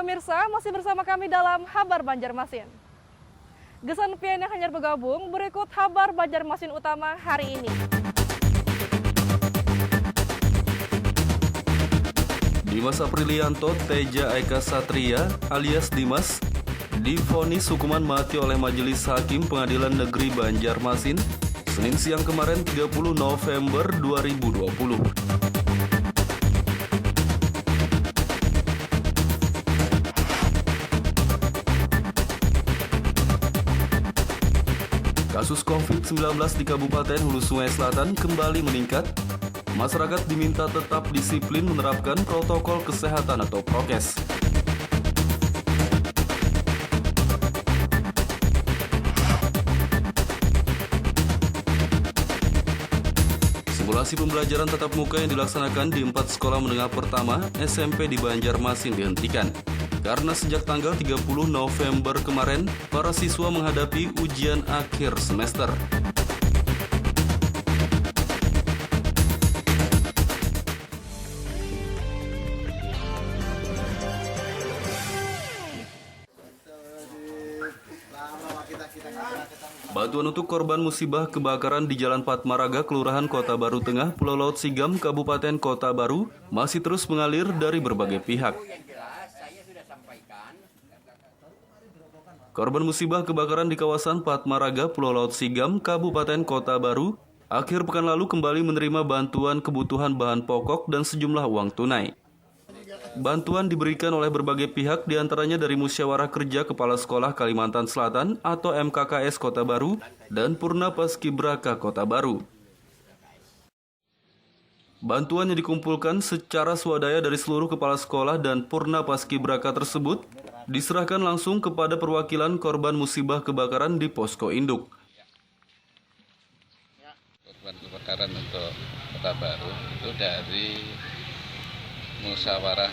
Pemirsa, masih bersama kami dalam Habar Banjarmasin. Gesan pian yang hanya bergabung, berikut Habar Banjarmasin utama hari ini. Dimas Aprilianto Teja Eka Satria alias Dimas divonis hukuman mati oleh Majelis Hakim Pengadilan Negeri Banjarmasin Senin siang kemarin 30 November 2020. Kasus COVID-19 di Kabupaten Hulu Sungai Selatan kembali meningkat. Masyarakat diminta tetap disiplin menerapkan protokol kesehatan atau prokes. Simulasi pembelajaran tatap muka yang dilaksanakan di 4 sekolah menengah pertama SMP di Banjarmasin dihentikan. Karena sejak tanggal 30 November kemarin, para siswa menghadapi ujian akhir semester. Bantuan untuk korban musibah kebakaran di Jalan Patmaraga, Kelurahan Kota Baru Tengah, Pulau Laut Sigam, Kabupaten Kota Baru masih terus mengalir dari berbagai pihak. Korban musibah kebakaran di kawasan Patmaraga, Pulau Laut Sigam, Kabupaten Kota Baru, akhir pekan lalu kembali menerima bantuan kebutuhan bahan pokok dan sejumlah uang tunai. Bantuan diberikan oleh berbagai pihak, diantaranya dari Musyawarah Kerja Kepala Sekolah Kalimantan Selatan atau MKKS Kota Baru dan Purna Paskibraka Kota Baru. Bantuan yang dikumpulkan secara swadaya dari seluruh kepala sekolah dan Purna Paskibraka tersebut diserahkan langsung kepada perwakilan korban musibah kebakaran di Posko Induk. Korban kebakaran untuk Kota Baru itu dari Musyawarah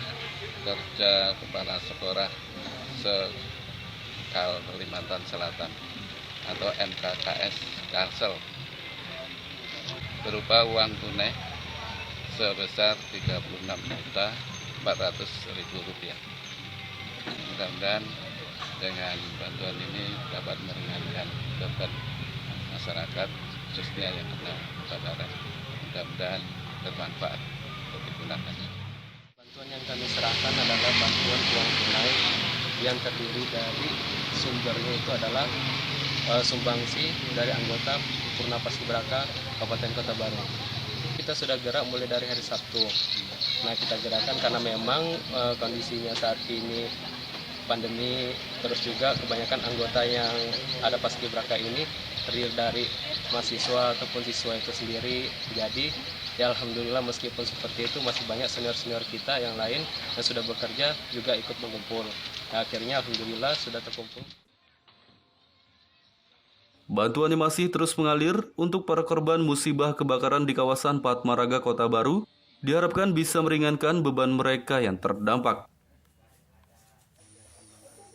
Kerja Kepala Sekolah Kalimantan Selatan atau MKKS Kalsel berupa uang tunai sebesar Rp36.400.000. Mudah-mudahan dengan bantuan ini dapat meringankan beban masyarakat khususnya yang kena kebakaran. Mudah-mudahan bermanfaat untuk digunakan. Bantuan yang kami serahkan adalah bantuan uang tunai yang terdiri dari sumbernya itu adalah sumbangsi dari anggota Purna Paskibraka Kabupaten Kota Baru. Kita sudah gerak mulai dari hari Sabtu. Nah, kita gerakkan karena memang kondisinya saat ini pandemi, terus juga kebanyakan anggota yang ada Paskibraka ini terdiri dari mahasiswa ataupun siswa itu sendiri. Jadi ya alhamdulillah meskipun seperti itu masih banyak senior-senior kita yang lain yang sudah bekerja juga ikut mengumpul. Nah, akhirnya alhamdulillah sudah terkumpul. Bantuannya masih terus mengalir untuk para korban musibah kebakaran di kawasan Patmaraga Kota Baru, diharapkan bisa meringankan beban mereka yang terdampak.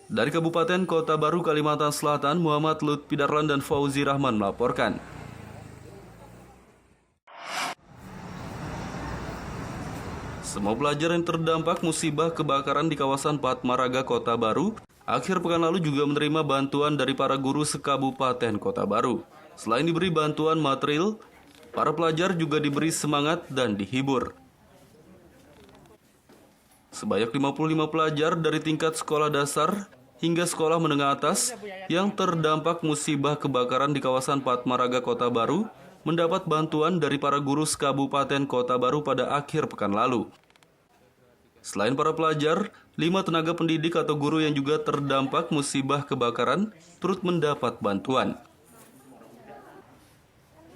Dari Kabupaten Kota Baru, Kalimantan Selatan, Muhammad Lutfi Darlan dan Fauzi Rahman melaporkan. Semua pelajar yang terdampak musibah kebakaran di kawasan Patmaraga Kota Baru akhir pekan lalu juga menerima bantuan dari para guru sekabupaten Kota Baru. Selain diberi bantuan material, para pelajar juga diberi semangat dan dihibur. Sebanyak 55 pelajar dari tingkat sekolah dasar hingga sekolah menengah atas yang terdampak musibah kebakaran di kawasan Patmaraga Kota Baru mendapat bantuan dari para guru sekabupaten Kota Baru pada akhir pekan lalu. Selain para pelajar, 5 tenaga pendidik atau guru yang juga terdampak musibah kebakaran turut mendapat bantuan.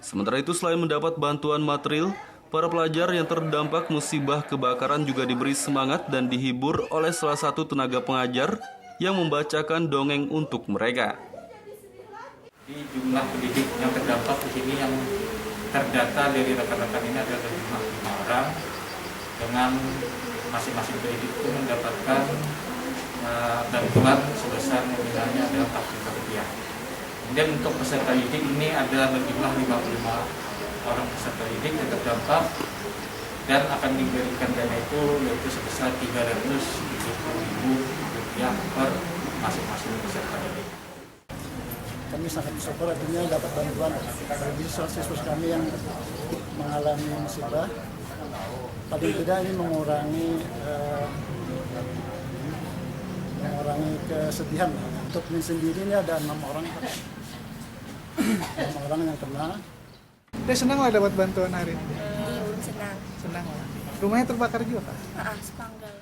Sementara itu, selain mendapat bantuan material, para pelajar yang terdampak musibah kebakaran juga diberi semangat dan dihibur oleh salah satu tenaga pengajar yang membacakan dongeng untuk mereka. Di jumlah pendidik yang terdampak di sini yang terdata dari rekan-rekan ini adalah 5 orang, dengan masing-masing pendidik itu mendapatkan bantuan sebesar nominalnya adalah Rp4.000. Kemudian untuk peserta didik ini ada berjumlah 55 orang peserta didik yang terdampak dan akan diberikan dana itu yaitu sebesar Rp370.000 yang per masing-masing peserta didik. Kami sangat bersyukur akhirnya dapat bantuan bagi siswa kami yang mengalami musibah. Paling tidak ini mengurangi kesedihan. Untuk ini sendiri ini ada 6 orang yang kena. Dia senang lah dapat bantuan hari ini. Senang. Senang lah. Rumahnya terbakar juga Pak? Sepanggal.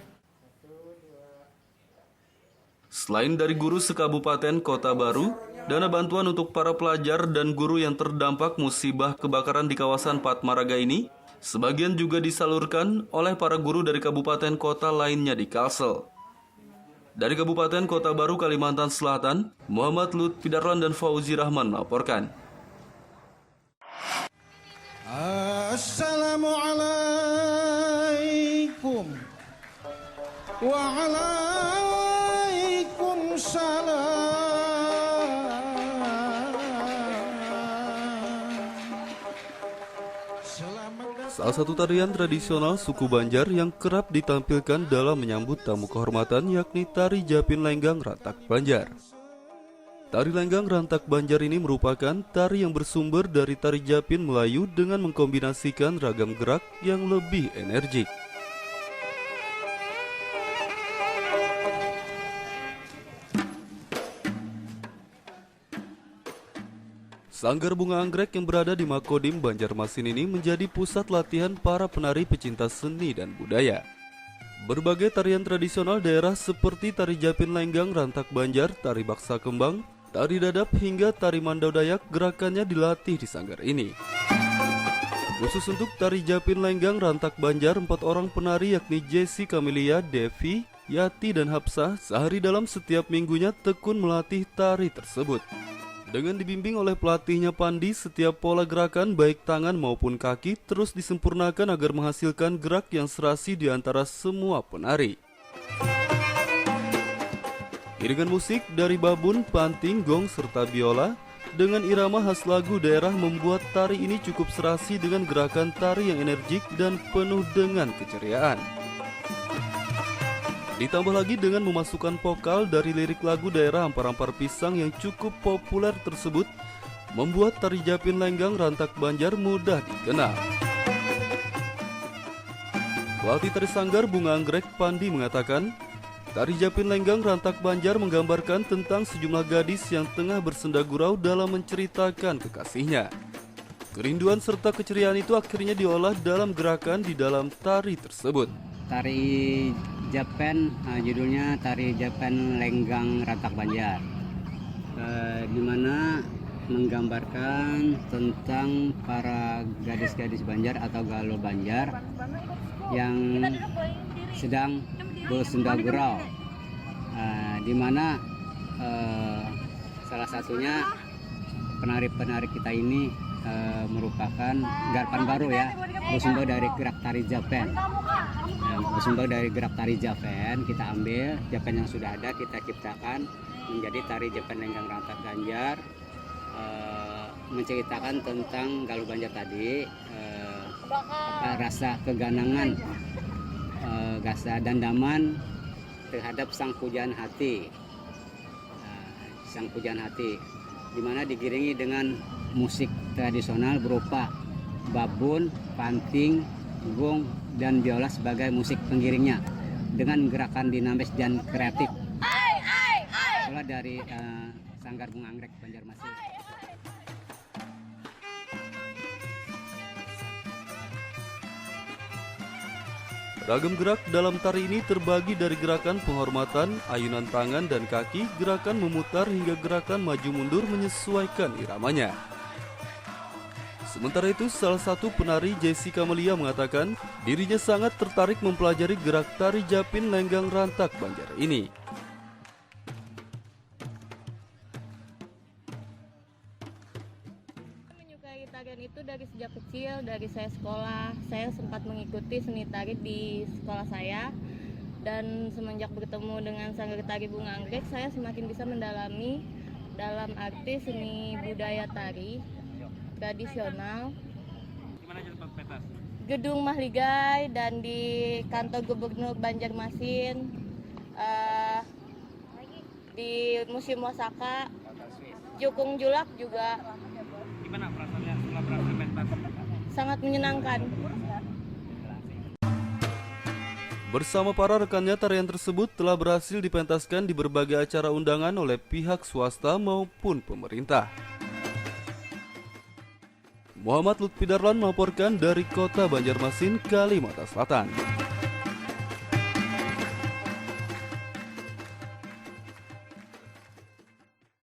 Selain dari guru sekabupaten Kota Baru, dana bantuan untuk para pelajar dan guru yang terdampak musibah kebakaran di kawasan Patmaraga ini, sebagian juga disalurkan oleh para guru dari kabupaten kota lainnya di Kalsel. Dari Kabupaten Kota Baru, Kalimantan Selatan, Muhammad Lutfi Darlan dan Fauzi Rahman melaporkan. Assalamualaikum Salah satu tarian tradisional suku Banjar yang kerap ditampilkan dalam menyambut tamu kehormatan yakni tari Japin Lenggang Rantak Banjar. Tari Lenggang Rantak Banjar ini merupakan tari yang bersumber dari tari Japin Melayu dengan mengkombinasikan ragam gerak yang lebih energik. Sanggar Bunga Anggrek yang berada di Makodim, Banjarmasin ini menjadi pusat latihan para penari pecinta seni dan budaya. Berbagai tarian tradisional daerah seperti tari Japin Lenggang Rantak Banjar, tari Baksa Kembang, tari Dadap hingga tari Mandau Dayak gerakannya dilatih di sanggar ini. Khusus untuk tari Japin Lenggang Rantak Banjar, 4 orang penari yakni Jessi Camelia, Devi, Yati, dan Hapsah sehari dalam setiap minggunya tekun melatih tari tersebut. Dengan dibimbing oleh pelatihnya Pandi, setiap pola gerakan baik tangan maupun kaki terus disempurnakan agar menghasilkan gerak yang serasi di antara semua penari. Iringan musik dari babun, panting, gong, serta biola dengan irama khas lagu daerah membuat tari ini cukup serasi dengan gerakan tari yang energik dan penuh dengan keceriaan. Ditambah lagi dengan memasukkan vokal dari lirik lagu daerah Ampar-Ampar Pisang yang cukup populer tersebut, membuat tari Japin Lenggang Rantak Banjar mudah dikenal. Pelatih tari sanggar Bunga Anggrek Pandi mengatakan, tari Japin Lenggang Rantak Banjar menggambarkan tentang sejumlah gadis yang tengah bersenda gurau dalam menceritakan kekasihnya. Kerinduan serta keceriaan itu akhirnya diolah dalam gerakan di dalam tari tersebut. Tari Japan, judulnya Tari Japan Lenggang Rantak Banjar, di mana menggambarkan tentang para gadis-gadis Banjar atau galuh Banjar yang sedang bersenda gurau, di mana salah satunya penari-penari kita ini merupakan garapan baru ya, bersumber dari gerak tari Japan. Bersumber dari gerak tari Japan, kita ambil Japan yang sudah ada, kita ciptakan menjadi tari Japan Lenggang Rantak Banjar, menceritakan tentang galuh Banjar tadi, rasa keganangan, rasa dandaman terhadap sang pujaan hati, di mana digiringi dengan musik tradisional berupa babun, panting, gong, dan biola sebagai musik pengiringnya dengan gerakan dinamis dan kreatif. Itulah dari Sanggar Bunga Anggrek Banjarmasin. Ragam gerak dalam tari ini terbagi dari gerakan penghormatan, ayunan tangan dan kaki, gerakan memutar hingga gerakan maju mundur menyesuaikan iramanya. Sementara itu, salah satu penari Jessi Camelia mengatakan dirinya sangat tertarik mempelajari gerak tari Japin Lenggang Rantak Banjar ini. Menyukai tarian itu dari sejak kecil, dari saya sekolah. Saya sempat mengikuti seni tari di sekolah saya. Dan semenjak bertemu dengan Sanggar Tari Bunga Anggrek, saya semakin bisa mendalami dalam arti seni budaya tari tradisional. Gedung Mahligai dan di kantor Gubernur Banjarmasin, di Museum Wasaka, Jukung Julak juga. Gimana perasaannya setelah berhasil pentas? Sangat menyenangkan. Bersama para rekannya, tarian tersebut telah berhasil dipentaskan di berbagai acara undangan oleh pihak swasta maupun pemerintah. Muhammad Lutfi Darlan melaporkan dari Kota Banjarmasin, Kalimantan Selatan.